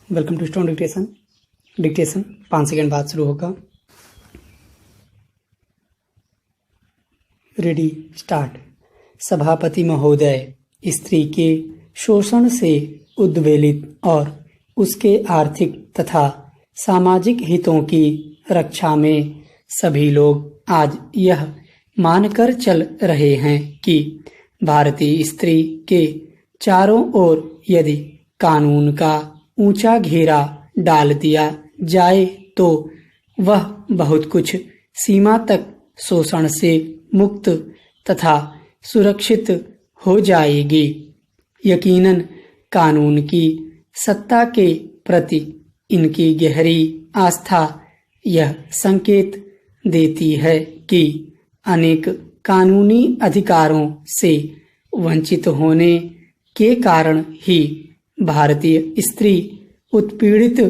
Welcome to stone dictation. Dictation 5 second बाद शुरू होगा। Ready start. सभापति महोदय, स्त्री के शोषण से उद्वेलित और उसके आर्थिक तथा सामाजिक हितों की रक्षा में सभी लोग आज यह मानकर चल रहे हैं कि भारतीय स्त्री के चारों ओर यदि कानून का ऊंचा घेरा डाल दिया जाए तो वह बहुत कुछ सीमा तक शोषण से मुक्त तथा सुरक्षित हो जाएगी। यकीनन कानून की सत्ता के प्रति इनकी गहरी आस्था यह संकेत देती है कि अनेक कानूनी अधिकारों से वंचित होने के कारण ही भारतीय स्त्री उत्पीड़ित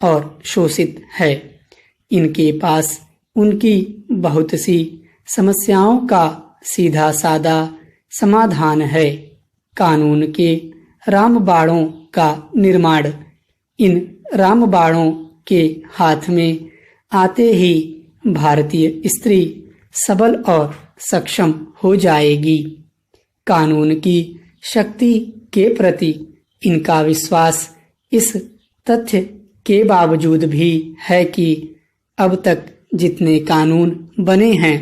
और शोषित है। इनके पास उनकी बहुत सी समस्याओं का सीधा साधा समाधान है। कानून के रामबाणों का निर्माण। इन रामबाणों के हाथ में आते ही भारतीय स्त्री सबल और सक्षम हो जाएगी। कानून की शक्ति के प्रति इनका विश्वास इस तथ्य के बावजूद भी है कि अब तक जितने कानून बने हैं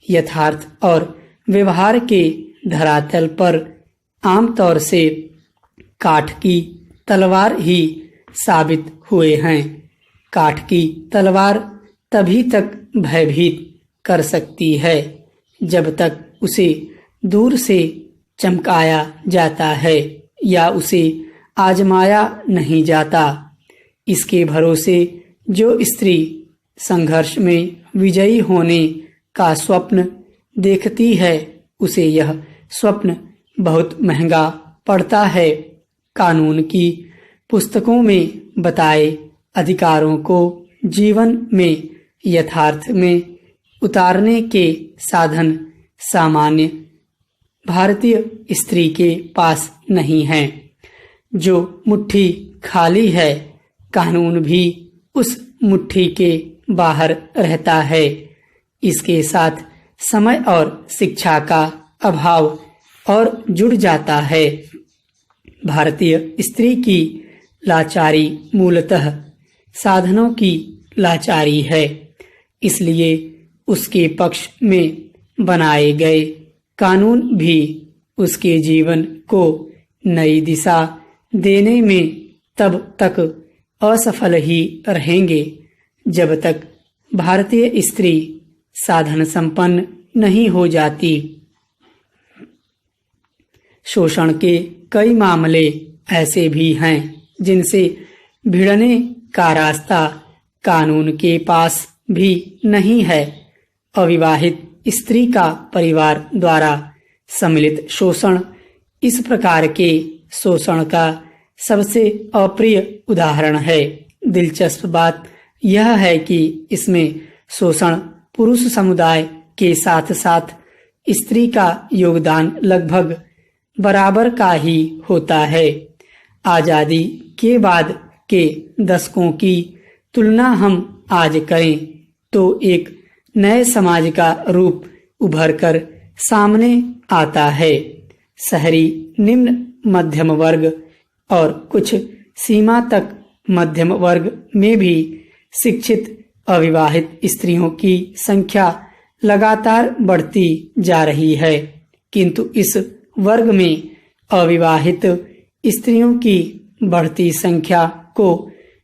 यथार्थ और व्यवहार के धरातल पर आमतौर से काठ की तलवार ही साबित हुए हैं। काठ की तलवार तभी तक भयभीत कर सकती है जब तक उसे दूर से चमकाया जाता है या उसे आजमाया नहीं जाता। इसके भरोसे जो स्त्री संघर्ष में विजयी होने का स्वप्न देखती है उसे यह स्वप्न बहुत महंगा पड़ता है। कानून की पुस्तकों में बताए अधिकारों को जीवन में यथार्थ में उतारने के साधन सामान्य भारतीय स्त्री के पास नहीं है। जो मुट्ठी खाली है कानून भी उस मुट्ठी के बाहर रहता है। इसके साथ समय और शिक्षा का अभाव और जुड़ जाता है। भारतीय स्त्री की लाचारी मूलतः साधनों की लाचारी है। इसलिए उसके पक्ष में बनाए गए कानून भी उसके जीवन को नई दिशा देने में तब तक असफल ही रहेंगे जब तक भारतीय स्त्री साधन संपन्न नहीं हो जाती। शोषण के कई मामले ऐसे भी हैं जिनसे भिड़ने का रास्ता कानून के पास भी नहीं है। अविवाहित स्त्री का परिवार द्वारा सम्मिलित शोषण इस प्रकार के शोषण का सबसे अप्रिय उदाहरण है। दिलचस्प बात यह है कि इसमें शोषण पुरुष समुदाय के साथ साथ स्त्री का योगदान लगभग बराबर का ही होता है। आजादी के बाद के दशकों की तुलना हम आज करें तो एक नए समाज का रूप उभरकर सामने आता है। शहरी निम्न मध्यम वर्ग और कुछ सीमा तक मध्यम वर्ग में भी शिक्षित अविवाहित स्त्रियों की संख्या लगातार बढ़ती जा रही है, किंतु इस वर्ग में अविवाहित स्त्रियों की बढ़ती संख्या को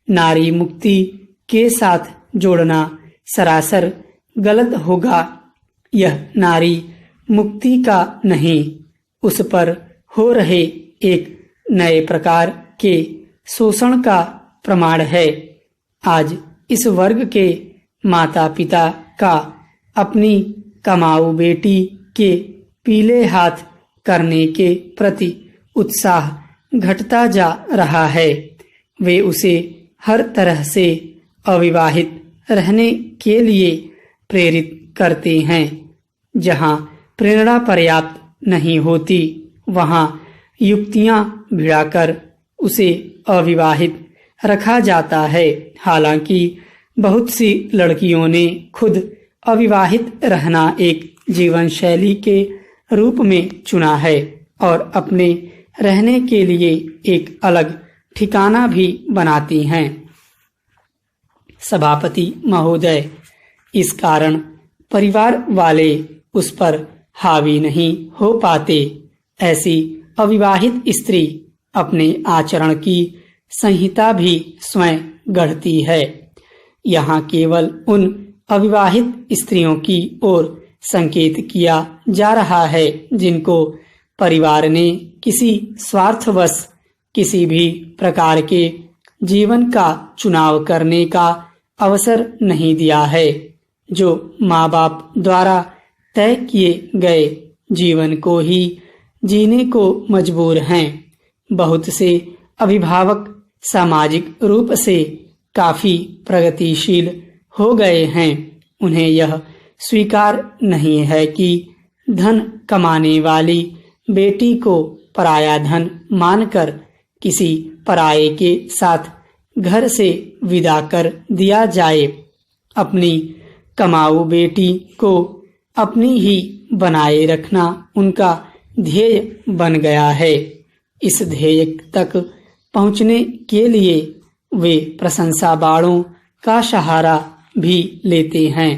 नारी मुक्ति के साथ जोड़ना सरासर गलत होगा। यह नारी मुक्ति का नहीं, उस पर हो रहे एक नए प्रकार के शोषण का प्रमाण है। आज इस वर्ग के माता पिता का अपनी कमाऊ बेटी के पीले हाथ करने के प्रति उत्साह घटता जा रहा है। वे उसे हर तरह से अविवाहित रहने के लिए प्रेरित करते हैं। जहां प्रेरणा पर्याप्त नहीं होती वहां युक्तियां भिड़ाकर उसे अविवाहित रखा जाता है। हालांकि बहुत सी लड़कियों ने खुद अविवाहित रहना एक जीवन शैली के रूप में चुना है और अपने रहने के लिए एक अलग ठिकाना भी बनाती हैं। सभापति महोदय, इस कारण परिवार वाले उस पर हावी नहीं हो पाते। ऐसी अविवाहित स्त्री अपने आचरण की संहिता भी स्वयं गढ़ती है। यहाँ केवल उन अविवाहित स्त्रियों की ओर संकेत किया जा रहा है जिनको परिवार ने किसी स्वार्थवश किसी भी प्रकार के जीवन का चुनाव करने का अवसर नहीं दिया है, जो माँ बाप द्वारा तय किए गए जीवन को ही जीने को मजबूर हैं। बहुत से अभिभावक सामाजिक रूप से काफी प्रगतिशील हो गए हैं। उन्हें यह स्वीकार नहीं है कि धन कमाने वाली बेटी को पराया धन मानकर किसी पराये के साथ घर से विदा कर दिया जाए। अपनी कमाऊ बेटी को अपनी ही बनाए रखना उनका ध्येय बन गया है। इस ध्येय तक पहुंचने के लिए वे प्रशंसा बाणों का सहारा भी लेते हैं।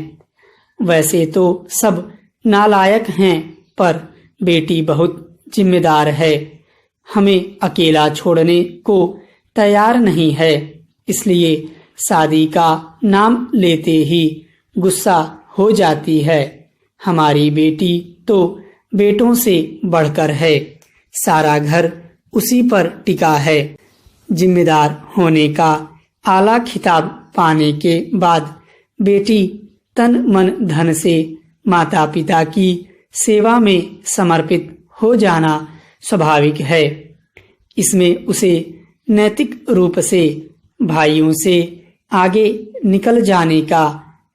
वैसे तो सब नालायक हैं, पर बेटी बहुत जिम्मेदार है, हमें अकेला छोड़ने को तैयार नहीं है। इसलिए शादी का नाम लेते ही गुस्सा हो जाती है। हमारी बेटी तो बेटों से बढ़कर है, सारा घर उसी पर टिका है। जिम्मेदार होने का आला खिताब पाने के बाद बेटी तन मन धन से माता पिता की सेवा में समर्पित हो जाना स्वाभाविक है। इसमें उसे नैतिक रूप से भाइयों से आगे निकल जाने का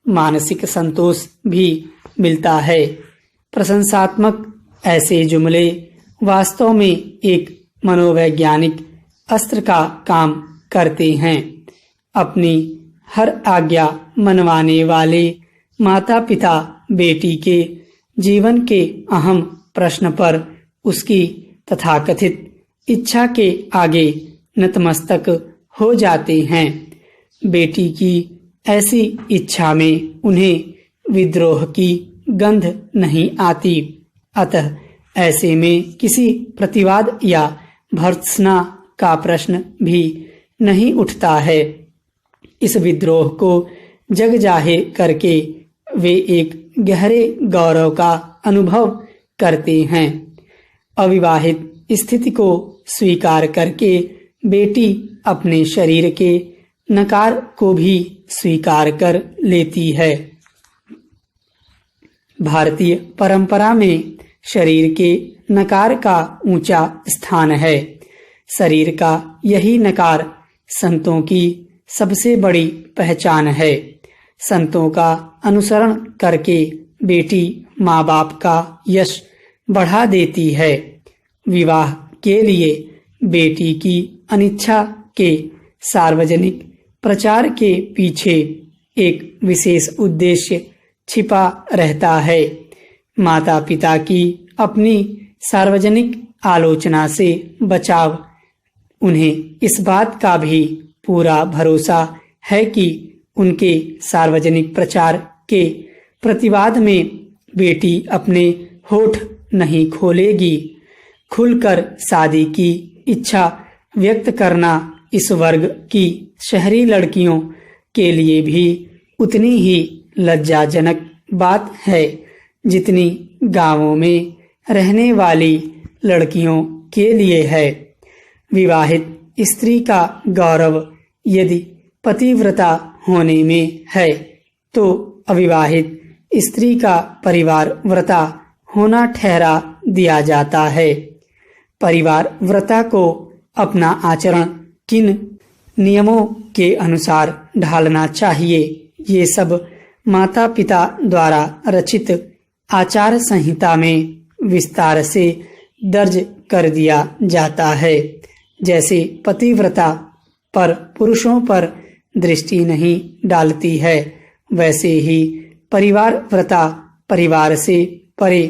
मानसिक संतोष भी मिलता है। प्रशंसात्मक ऐसे जुमले वास्तव में एक मनोवैज्ञानिक अस्त्र का काम करते हैं। अपनी हर आज्ञा मनवाने वाले माता पिता बेटी के जीवन के अहम प्रश्न पर उसकी तथाकथित इच्छा के आगे नतमस्तक हो जाते हैं। बेटी की ऐसी इच्छा में उन्हें विद्रोह की गंध नहीं आती। अतः ऐसे में किसी प्रतिवाद या भर्त्सना का प्रश्न भी नहीं उठता है। इस विद्रोह को जग जाहिर करके वे एक गहरे गौरव का अनुभव करते हैं। अविवाहित स्थिति को स्वीकार करके बेटी अपने शरीर के नकार को भी स्वीकार कर लेती है। भारतीय परंपरा में शरीर के नकार का ऊंचा स्थान है। शरीर का यही नकार संतों की सबसे बड़ी पहचान है। संतों का अनुसरण करके बेटी माँ बाप का यश बढ़ा देती है। विवाह के लिए बेटी की अनिच्छा के सार्वजनिक प्रचार के पीछे एक विशेष उद्देश्य छिपा रहता है। माता पिता की अपनी सार्वजनिक आलोचना से बचाव। उन्हें इस बात का भी पूरा भरोसा है कि उनके सार्वजनिक प्रचार के प्रतिवाद में बेटी अपने होठ नहीं खोलेगी। खुलकर शादी की इच्छा व्यक्त करना इस वर्ग की शहरी लड़कियों के लिए भी उतनी ही लज्जाजनक बात है जितनी गांवों में रहने वाली लड़कियों के लिए है। विवाहित स्त्री का गौरव यदि पतिव्रता होने में है तो अविवाहित स्त्री का परिवार व्रता होना ठहरा दिया जाता है। परिवार व्रता को अपना आचरण किन नियमों के अनुसार ढालना चाहिए, ये सब माता पिता द्वारा रचित आचार संहिता में विस्तार से दर्ज कर दिया जाता है। जैसे पतिव्रता पर पुरुषों पर दृष्टि नहीं डालती है, वैसे ही परिवार व्रता परिवार से परे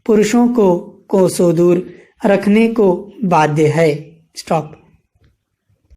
पुरुषों को कोसों दूर रखने को बाध्य है। स्टॉप।